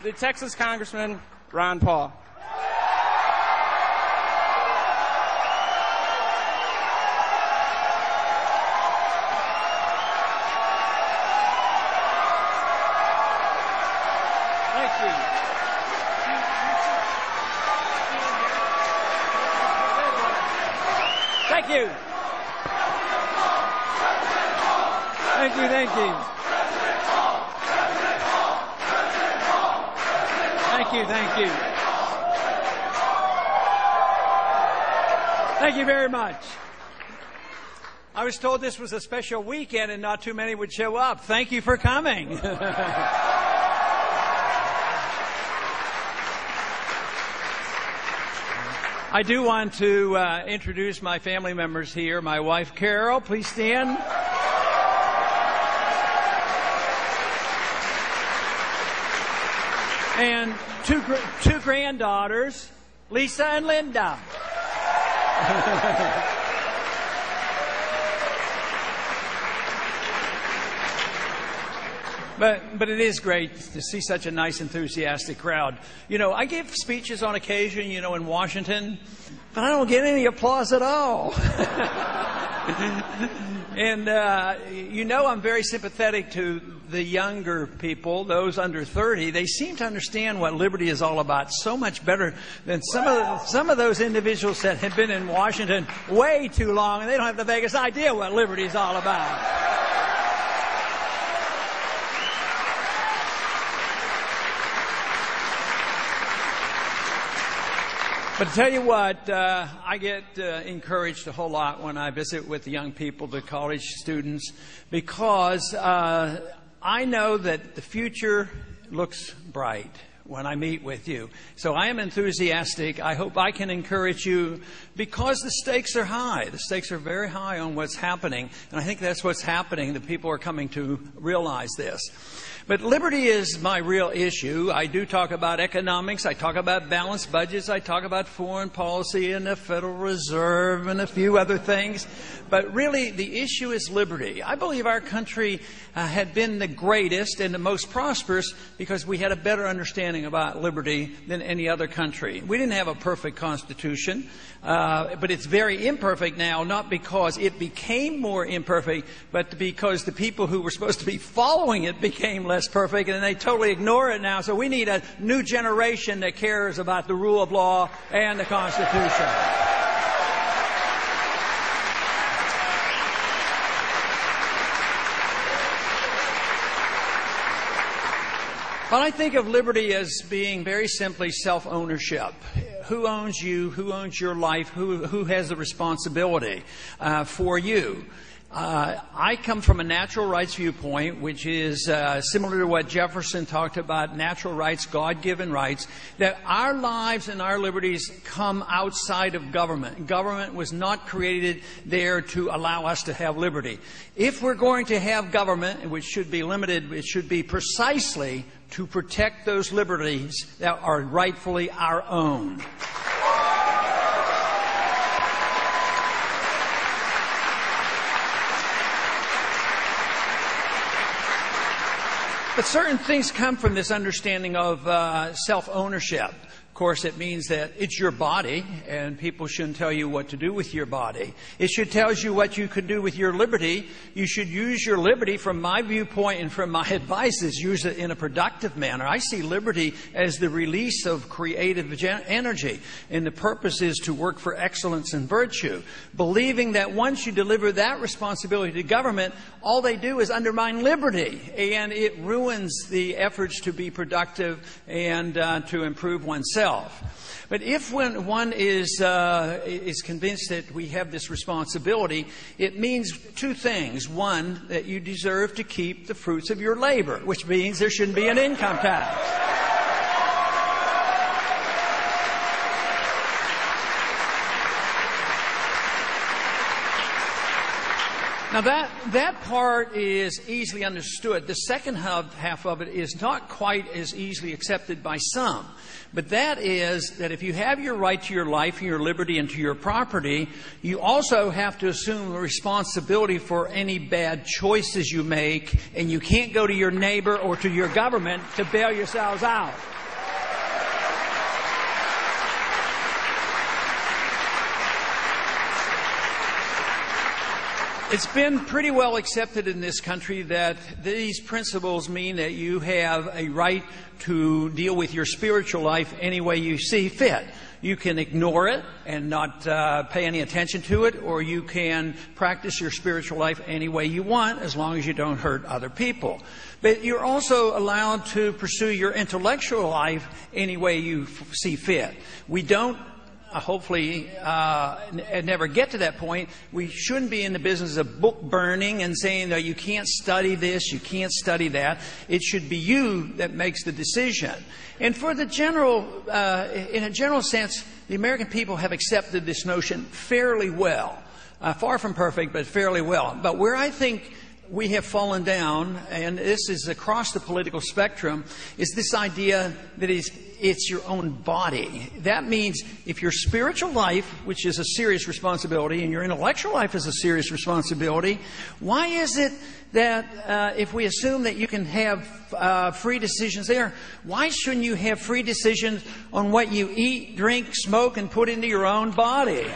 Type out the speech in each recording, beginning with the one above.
the Texas Congressman Ron Paul. Thank you. Thank you, thank you. Thank you, thank you. Thank you very much. I was told this was a special weekend and not too many would show up. Thank you for coming. I do want to introduce my family members here. My wife, Carol, please stand. And two granddaughters, Lisa and Linda. But it is great to see such a nice, enthusiastic crowd. You know, I give speeches on occasion, you know, in Washington, but I don't get any applause at all. And, you know, I'm very sympathetic to the younger people, those under 30. They seem to understand what liberty is all about so much better than some of those individuals that have been in Washington way too long, and they don't have the vaguest idea what liberty is all about. But to tell you what, I get encouraged a whole lot when I visit with the young people, the college students, because I know that the future looks bright when I meet with you. So I am enthusiastic. I hope I can encourage you because the stakes are high. The stakes are very high on what's happening. And I think that's what's happening. The people are coming to realize this. But liberty is my real issue. I do talk about economics. I talk about balanced budgets. I talk about foreign policy and the Federal Reserve and a few other things. But really, the issue is liberty. I believe our country had been the greatest and the most prosperous because we had a better understanding about liberty than any other country. We didn't have a perfect constitution, but it's very imperfect now, not because it became more imperfect, but because the people who were supposed to be following it became less perfect, and they totally ignore it now. So we need a new generation that cares about the rule of law and the Constitution. But I think of liberty as being very simply self-ownership. Who owns you? Who owns your life? Who has the responsibility for you? I come from a natural rights viewpoint, which is similar to what Jefferson talked about, natural rights, God-given rights, that our lives and our liberties come outside of government. Government was not created there to allow us to have liberty. If we're going to have government, which should be limited, it should be precisely to protect those liberties that are rightfully our own. But certain things come from this understanding of self-ownership. Of course, it means that it's your body, and people shouldn't tell you what to do with your body. It should tell you what you can do with your liberty. You should use your liberty, from my viewpoint and from my advice, is use it in a productive manner. I see liberty as the release of creative energy, and the purpose is to work for excellence and virtue, believing that once you deliver that responsibility to government, all they do is undermine liberty, and it ruins the efforts to be productive and to improve oneself. But if when one is convinced that we have this responsibility, it means two things. One, that you deserve to keep the fruits of your labor, which means there shouldn't be an income tax. Now that part is easily understood. The second half of it is not quite as easily accepted by some. But that is that if you have your right to your life and your liberty and to your property, you also have to assume the responsibility for any bad choices you make, and you can't go to your neighbor or to your government to bail yourselves out. It's been pretty well accepted in this country that these principles mean that you have a right to deal with your spiritual life any way you see fit. You can ignore it and not pay any attention to it, or you can practice your spiritual life any way you want, as long as you don't hurt other people. But you're also allowed to pursue your intellectual life any way you see fit. We don't hopefully never get to that point. We shouldn't be in the business of book burning and saying that you can't study this, you can't study that. It should be you that makes the decision. And for the general, in a general sense, the American people have accepted this notion fairly well. Far from perfect, but fairly well. But where I think we have fallen down, and this is across the political spectrum, is this idea that it's your own body. That means if your spiritual life, which is a serious responsibility, and your intellectual life is a serious responsibility, why is it that if we assume that you can have free decisions there, why shouldn't you have free decisions on what you eat, drink, smoke, and put into your own body?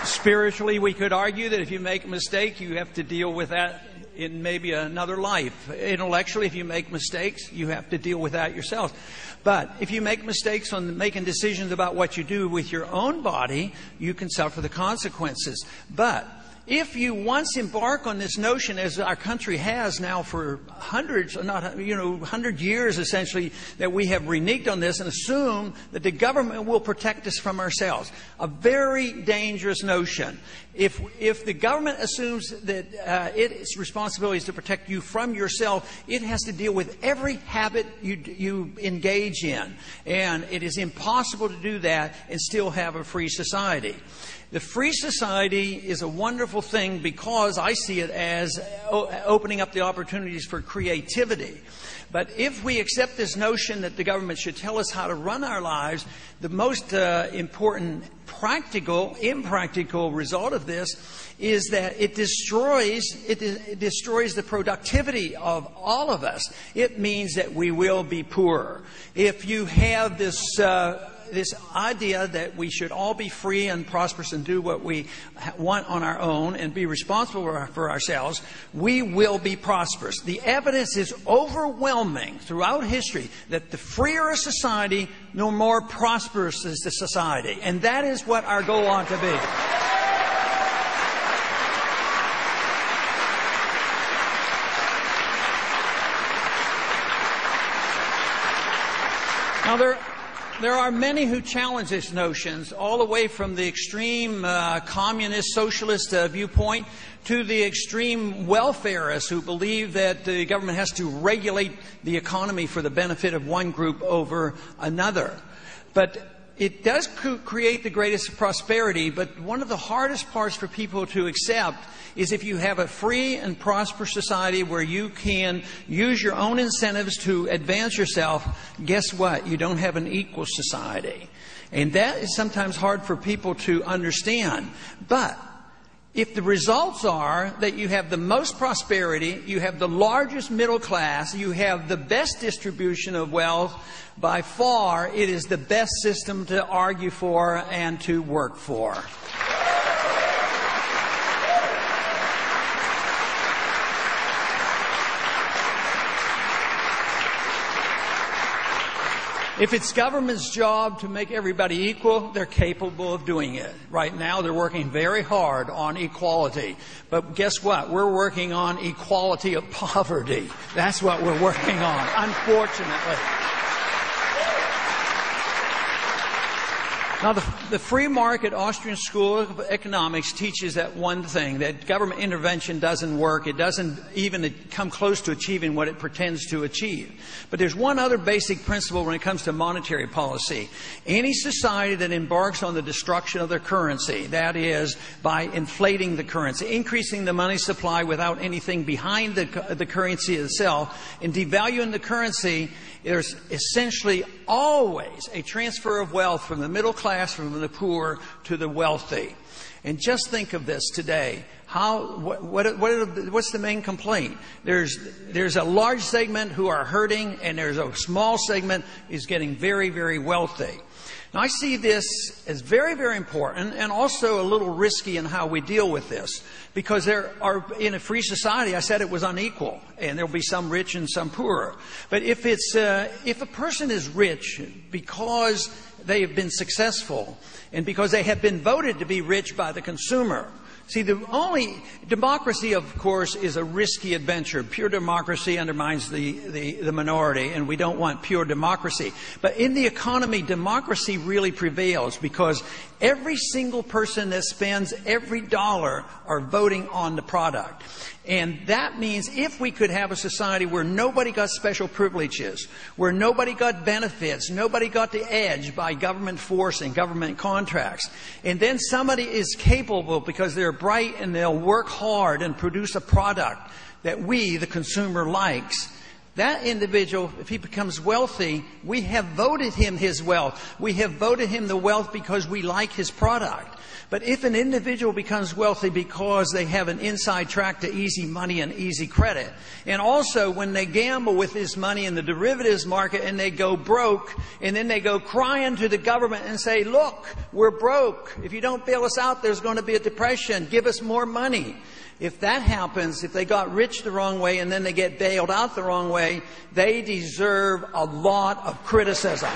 Spiritually, we could argue that if you make a mistake, you have to deal with that in maybe another life. Intellectually, if you make mistakes, you have to deal with that yourself. But if you make mistakes on making decisions about what you do with your own body, you can suffer the consequences. But if you once embark on this notion, as our country has now for hundreds, 100 years essentially, that we have reneged on this and assume that the government will protect us from ourselves. A very dangerous notion. If the government assumes that its responsibility is to protect you from yourself, it has to deal with every habit you engage in. And it is impossible to do that and still have a free society. The free society is a wonderful thing because I see it as opening up the opportunities for creativity. But if we accept this notion that the government should tell us how to run our lives, the most important impractical result of this is that it destroys the productivity of all of us. It means that we will be poorer. If you have this idea that we should all be free and prosperous and do what we want on our own and be responsible for ourselves, we will be prosperous. The evidence is overwhelming throughout history that the freer a society, the more prosperous is the society. And that is what our goal ought to be. Now, there are many who challenge these notions, all the way from the extreme communist, socialist viewpoint to the extreme welfarists who believe that the government has to regulate the economy for the benefit of one group over another. But it does create the greatest prosperity, but one of the hardest parts for people to accept is if you have a free and prosperous society where you can use your own incentives to advance yourself, guess what? You don't have an equal society. And that is sometimes hard for people to understand. But if the results are that you have the most prosperity, you have the largest middle class, you have the best distribution of wealth, by far it is the best system to argue for and to work for. If it's government's job to make everybody equal, they're capable of doing it. Right now, they're working very hard on equality. But guess what? We're working on equality of poverty. That's what we're working on, unfortunately. Now, the free market Austrian School of Economics teaches that one thing, that government intervention doesn't work. It doesn't even come close to achieving what it pretends to achieve. But there's one other basic principle when it comes to monetary policy. Any society that embarks on the destruction of their currency, that is, by inflating the currency, increasing the money supply without anything behind the currency itself, and devaluing the currency, there's essentially always a transfer of wealth from the middle class class from the poor to the wealthy. And just think of this today. What's the main complaint? There's a large segment who are hurting, and there's a small segment is getting very, very wealthy. Now, I see this as very, very important and also a little risky in how we deal with this, because there are, in a free society, I said it was unequal, and there'll be some rich and some poor. But if a person is rich because they have been successful and because they have been voted to be rich by the consumer. See, the only democracy, of course, is a risky adventure. Pure democracy undermines the minority, and we don't want pure democracy. But in the economy, democracy really prevails, because every single person that spends every dollar are voting on the product. And that means if we could have a society where nobody got special privileges, where nobody got benefits, nobody got the edge by government force and government contracts, and then somebody is capable because they're bright and they'll work hard and produce a product that we, the consumer, likes, that individual, if he becomes wealthy, we have voted him his wealth. We have voted him the wealth because we like his product. But if an individual becomes wealthy because they have an inside track to easy money and easy credit, and also when they gamble with this money in the derivatives market and they go broke, and then they go crying to the government and say, look, we're broke. If you don't bail us out, there's going to be a depression. Give us more money. If that happens, if they got rich the wrong way and then they get bailed out the wrong way, they deserve a lot of criticism.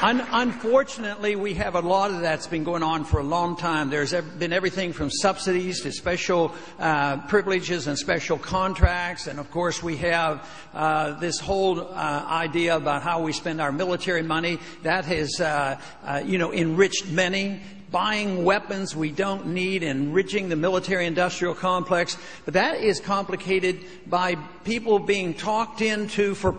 Unfortunately, we have a lot of that's been going on for a long time. There's been everything from subsidies to special privileges and special contracts. And, of course, we have this whole idea about how we spend our military money. That has, enriched many. Buying weapons we don't need, enriching the military-industrial complex. But that is complicated by people being talked into for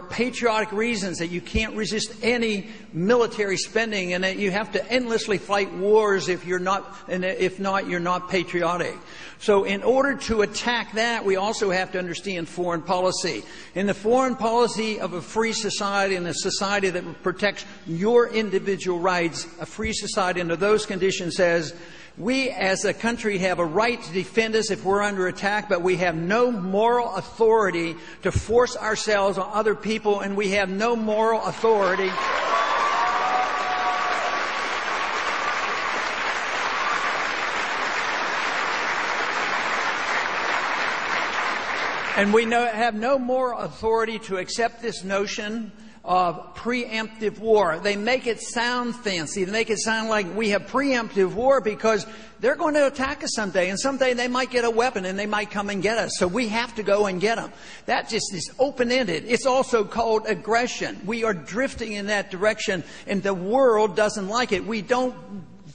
patriotic reasons, that you can't resist any military spending, and that you have to endlessly fight wars if not, you're not patriotic. So in order to attack that, we also have to understand foreign policy. In the foreign policy of a free society, and a society that protects your individual rights, a free society under those conditions says, we as a country have a right to defend us if we're under attack, but we have no moral authority to force ourselves on other people, and we have no moral authority and we have no moral authority to accept this notion of preemptive war. They make it sound fancy. They make it sound like we have preemptive war because they're going to attack us someday. And someday they might get a weapon and they might come and get us. So we have to go and get them. That just is open-ended. It's also called aggression. We are drifting in that direction, and the world doesn't like it. We don't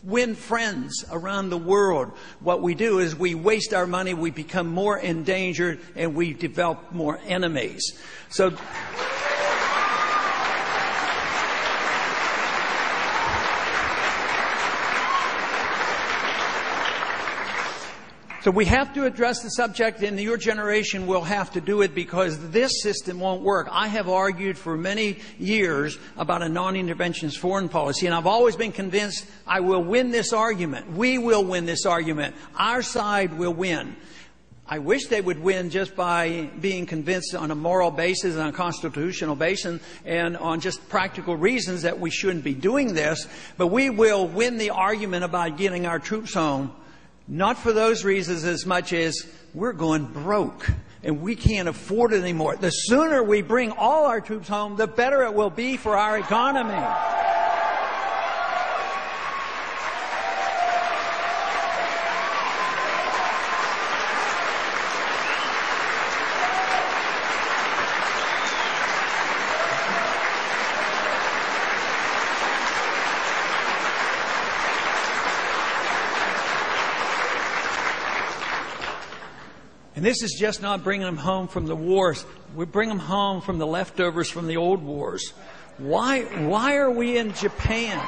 win friends around the world. What we do is we waste our money, we become more endangered, and we develop more enemies. So we have to address the subject, and your generation will have to do it because this system won't work. I have argued for many years about a non-interventionist foreign policy, and I've always been convinced I will win this argument. We will win this argument. Our side will win. I wish they would win just by being convinced on a moral basis, on a constitutional basis, and on just practical reasons that we shouldn't be doing this. But we will win the argument about getting our troops home. Not for those reasons as much as we're going broke and we can't afford it anymore. The sooner we bring all our troops home, the better it will be for our economy. And this is just not bringing them home from the wars. We bring them home from the leftovers from the old wars. Why are we in Japan?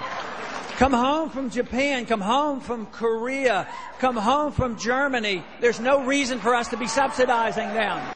Come home from Japan. Come home from Korea. Come home from Germany. There's no reason for us to be subsidizing them.